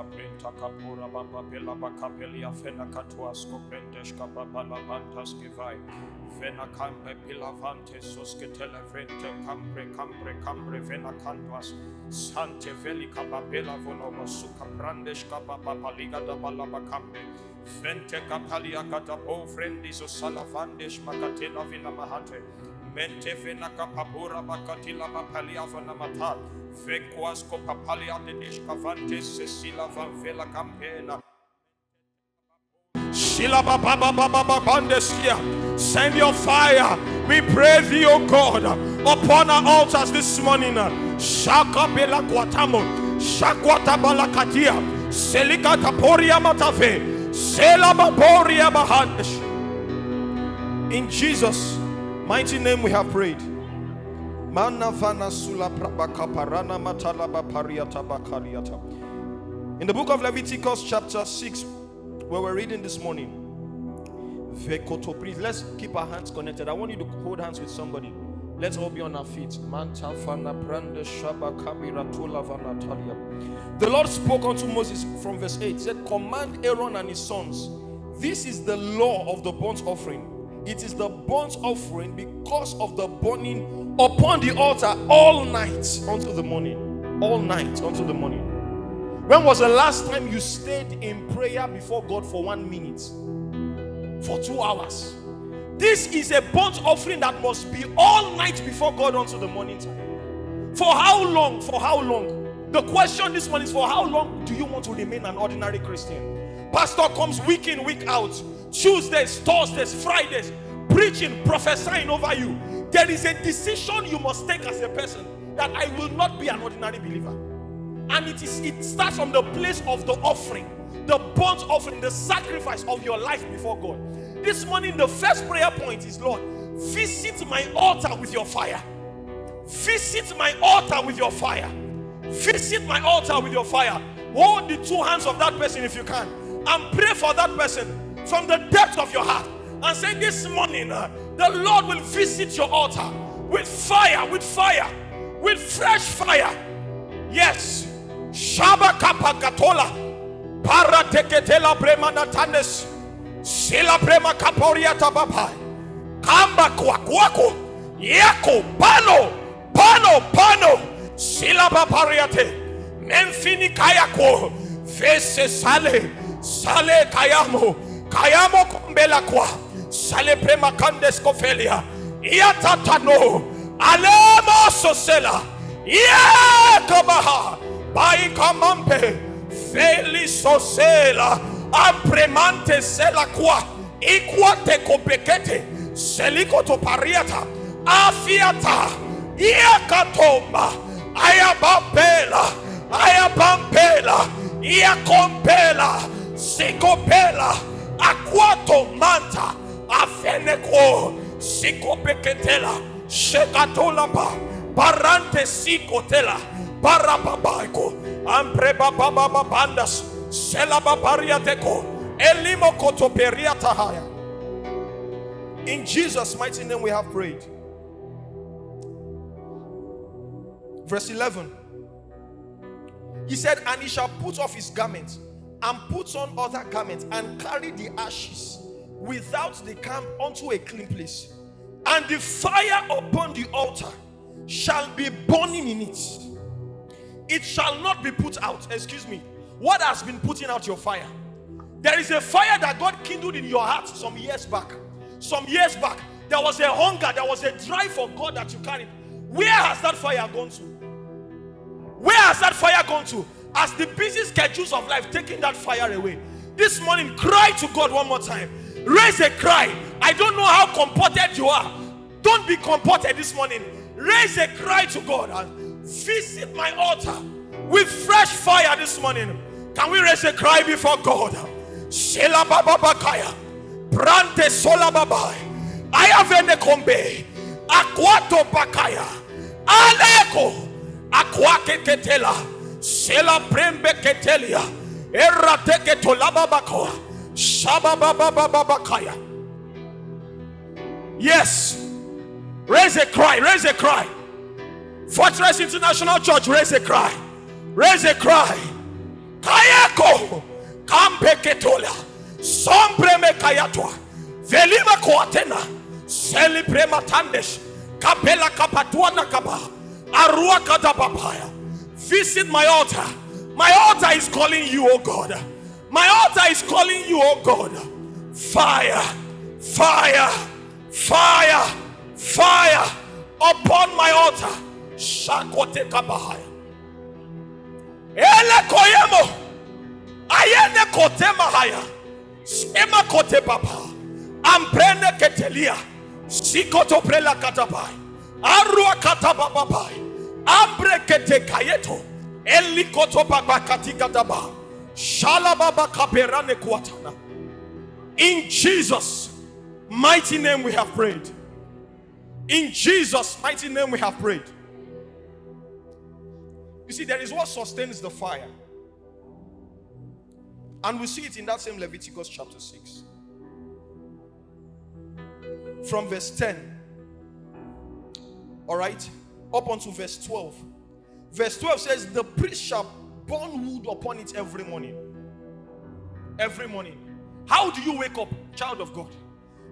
Prenta Kapura Baba Pela Bakapelia Fena Katuasko Prenteshka Baba Labantas Givai Vena Campe Pilavante Sosketele Frente Cambre Vena Cantuas Sante Velica Babela Vonomo Suka Brandeshka Baba Paliga da Balabacambe Fente Capalia Catapo Frendis Salavandesh Macatela Vina Mahate Mente Vena Capapura Bacatila Bapalia Vanamata Vequasco Papalia de Dishcavante Cecilia Van Vela Campena Shila Baba Bandesia. Send your fire. We pray thee, O God, upon our altars this morning. Shaka Bela Quatamo, Shakwata Balakatia, Selika Taporia Matave, Selabaporia Bahandesh. In Jesus' mighty name we have prayed. Manavana Sula Prabakaparana Matalaba Pariata Bakariata. In the book of Leviticus, chapter 6, where we're reading this morning, please let's keep our hands connected. I want you to hold hands with somebody. Let's all be on our feet. The Lord spoke unto Moses from verse 8. He said, command Aaron and his sons. This is the law of the burnt offering. It is the burnt offering because of the burning upon the altar all night until the morning. All night until the morning. When was the last time you stayed in prayer before God for 1 minute? For 2 hours? This is a burnt offering that must be all night before God until the morning time. For how long? For how long? The question this one is, for how long do you want to remain an ordinary Christian? Pastor comes week in, week out, Tuesdays, Thursdays, Fridays, preaching, prophesying over you. There is a decision you must take as a person that I will not be an ordinary believer. And it starts from the place of the offering, the burnt offering, the sacrifice of your life before God. This morning, the first prayer point is, Lord, visit my altar with your fire. Visit my altar with your fire. Visit my altar with your fire. Hold the 2 hands of that person if you can, and pray for that person from the depth of your heart. And say, this morning, the Lord will visit your altar with fire, with fresh fire. Yes. Shaba kapagatola para teketela bremana tanes sila brema kaporia tababa kamba kwako yako pano sila babariate memfini kayako fese sale kayamo kumbela kwa sale brema kandes kofelia iatatano alemo sosela kabaha Bai kamampe felisosela ampremante sela kwa ikwate kopekete seliko to pariata afiata iakatomba ayabampela iakompela sikopela akwato manta afeneko sikopeketela shekatolaba barante sikotela Parababaiko, Ampreba Bandas, Selababariateko, Elimo Kotoperiatahaya. In Jesus' mighty name we have prayed. Verse 11. He said, and he shall put off his garments and put on other garments and carry the ashes without the camp unto a clean place. And the fire upon the altar shall be burning in it. It shall not be put out. Excuse me. What has been putting out your fire? There is a fire that God kindled in your heart some years back. There was a hunger, there was a drive for God that you carried. Where has that fire gone to? Where has that fire gone to? As the busy schedules of life taking that fire away. This morning, cry to God one more time. Raise a cry. I don't know how comported you are. Don't be comported this morning. Raise a cry to God and visit my altar with fresh fire this morning. Can we raise a cry before God? Shela baba bakaya, brante sola baba, ayavene kombe, akwato bakaya, aleko, akwake ketela, shela prembe ketelia, errateke tolaba bakoa, shaba baba baba bakaya. Yes, raise a cry, raise a cry. Fortress International Church, raise a cry. Raise a cry. Kayako Kampeketola Sombreme Kayatwa Velima Koatena Celebrema Tandesh Kapela Kapatuana Kaba Arua Katabapaya. Visit my altar. My altar is calling you, oh God. My altar is calling you, oh God. Fire, fire, fire, fire upon my altar. Shakote Kabahaya. Ele koyemo. Ayene kote mahaya. Ema kote papa. Ambrene ketelia. Sikoto prela katabai. Arua katababai. Ambre kete kayeto. Eli koto baba katika daba. Shalababa kaperane kuatana. In Jesus' mighty name we have prayed. In Jesus' mighty name we have prayed. You see, there is what sustains the fire. And we see it in that same Leviticus chapter 6. From verse 10. Alright? Up onto verse 12. Verse 12 says, the priest shall burn wood upon it every morning. Every morning. How do you wake up, child of God?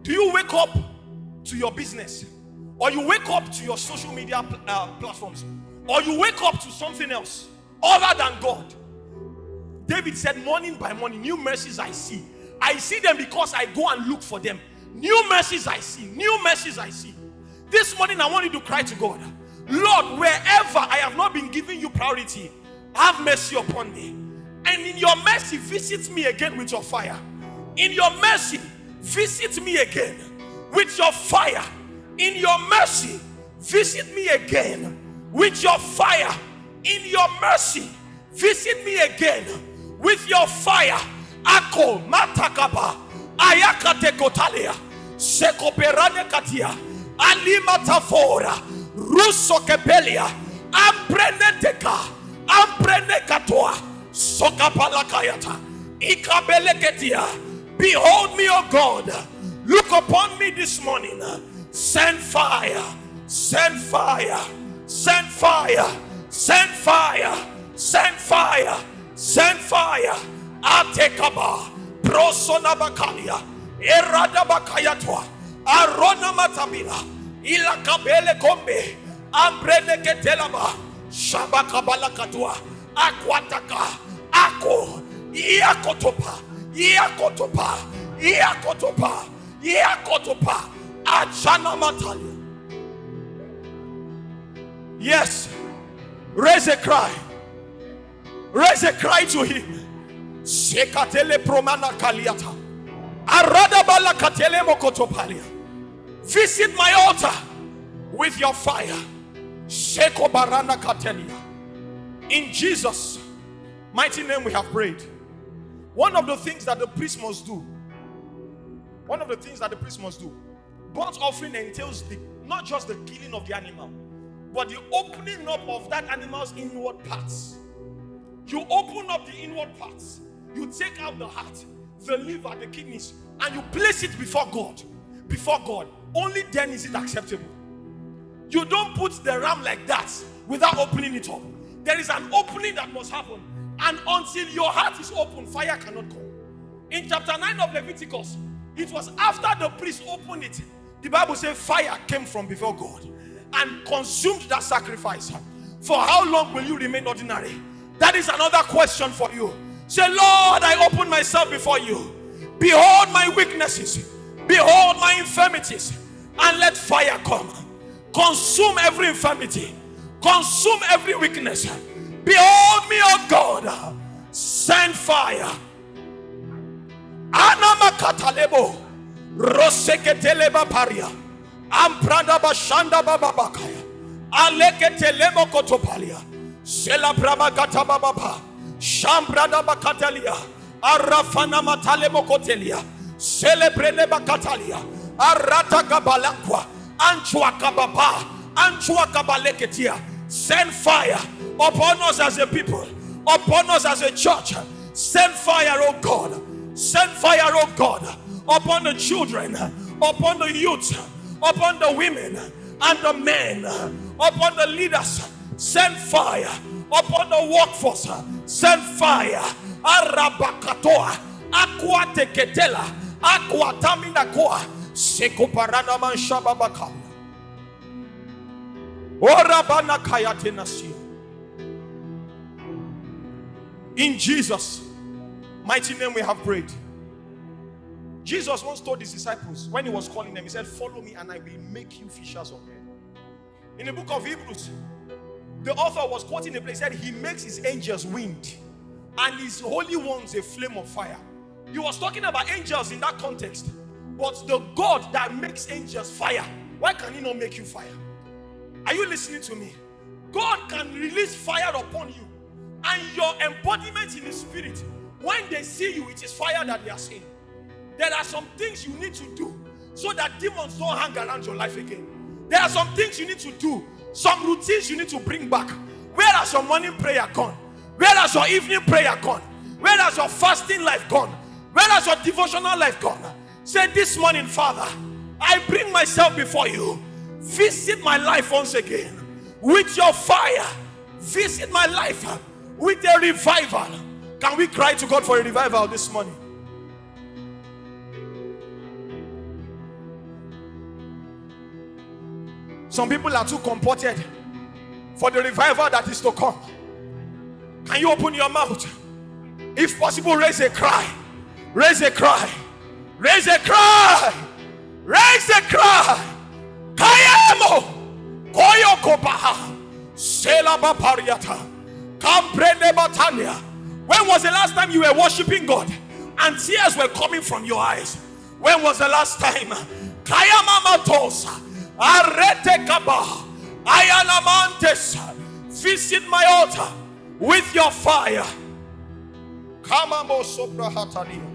Do you wake up to your business? Or you wake up to your social media platforms? Or you wake up to something else other than God? David said, morning by morning, new mercies I see. I see them because I go and look for them. New mercies I see. New mercies I see. This morning I want you to cry to God. Lord, wherever I have not been giving you priority, have mercy upon me. And in your mercy, visit me again with your fire. In your mercy, visit me again with your fire. In your mercy, visit me again with your fire. In your mercy, visit me again with your fire. Ako matakaba ayakate kotalia sekoperane katia alima tafora ruso kepelia ampreneteka amprenekatoa sokapalakayata ikabeleketia. Behold me, O God, look upon me this morning. Send fire, send fire, send fire, send fire, send fire, send fire. Atekaba, prosona bakalia, erada bakayatwa, arona matabila, ila kabele kombe, ambrene ketelaba, shabakabala katwa, akwataka, ako, iakotopa, iakotopa, iakotopa, iakotopa, achana matalia. Yes, raise a cry. Raise a cry to him. Sekatele promana kaliata. Arada bala katele mokotopalia. Visit my altar with your fire. Seko barana katelia. In Jesus' mighty name we have prayed. One of the things that the priest must do. Burnt offering entails not just the killing of the animal, but the opening up of that animal's inward parts. You open up the inward parts. You take out the heart, the liver, the kidneys, and you place it before God. Before God. Only then is it acceptable. You don't put the ram like that without opening it up. There is an opening that must happen. And until your heart is open, fire cannot come. In chapter 9 of Leviticus, it was after the priest opened it. The Bible says fire came from before God and consumed that sacrifice. For how long will you remain ordinary? That is another question for you. Say, Lord, I open myself before you. Behold my weaknesses. Behold my infirmities. And let fire come. Consume every infirmity. Consume every weakness. Behold me, O God. Send fire. Anama katalebo. Roseketeleba paria. Amprada bashanda bababakaya. Aleketelemo kotopalia. Sela braba katababa. Shambrada bakatalia. Arafana matalemo kotelia. Celebrene bakatalia. Arata gabalakwa. Anchua kababa. Anchua kabaleketia. Send fire upon us as a people. Upon us as a church. Send fire, oh God. Send fire, oh God. Upon the children. Upon the youth. Upon the women and the men. Upon the leaders. Send fire upon the workforce. Send fire. Arabakatoa. Aqua teketela. Aqua tamina koa. Sekuparana man shababaka. Orabana kayate nasi. In Jesus' mighty name we have prayed. Jesus once told his disciples when he was calling them, he said, follow me and I will make you fishers of men. In the book of Hebrews, the author was quoting a place, said he makes his angels wind and his holy ones a flame of fire. He was talking about angels in that context. But the God that makes angels fire, why can he not make you fire? Are you listening to me? God can release fire upon you, and your embodiment in the spirit, when they see you, it is fire that they are seeing. There are some things you need to do so that demons don't hang around your life again. There are some things you need to do, some routines you need to bring back. Where has your morning prayer gone? Where has your evening prayer gone? Where has your fasting life gone? Where has your devotional life gone? Say this morning, Father, I bring myself before you. Visit my life once again with your fire. Visit my life with a revival. Can we cry to God for a revival this morning? Some people are too comported for the revival that is to come. Can you open your mouth? If possible, raise a cry. Raise a cry. Raise a cry. Raise a cry. Kayamo. Koyo kopaha. Selaba pariata. Kamprene batania. When was the last time you were worshiping God and tears were coming from your eyes? When was the last time? Kayama matosa. Arete kaba. Ayanamantes. Visit my altar with your fire. Kamamo sobra hatania.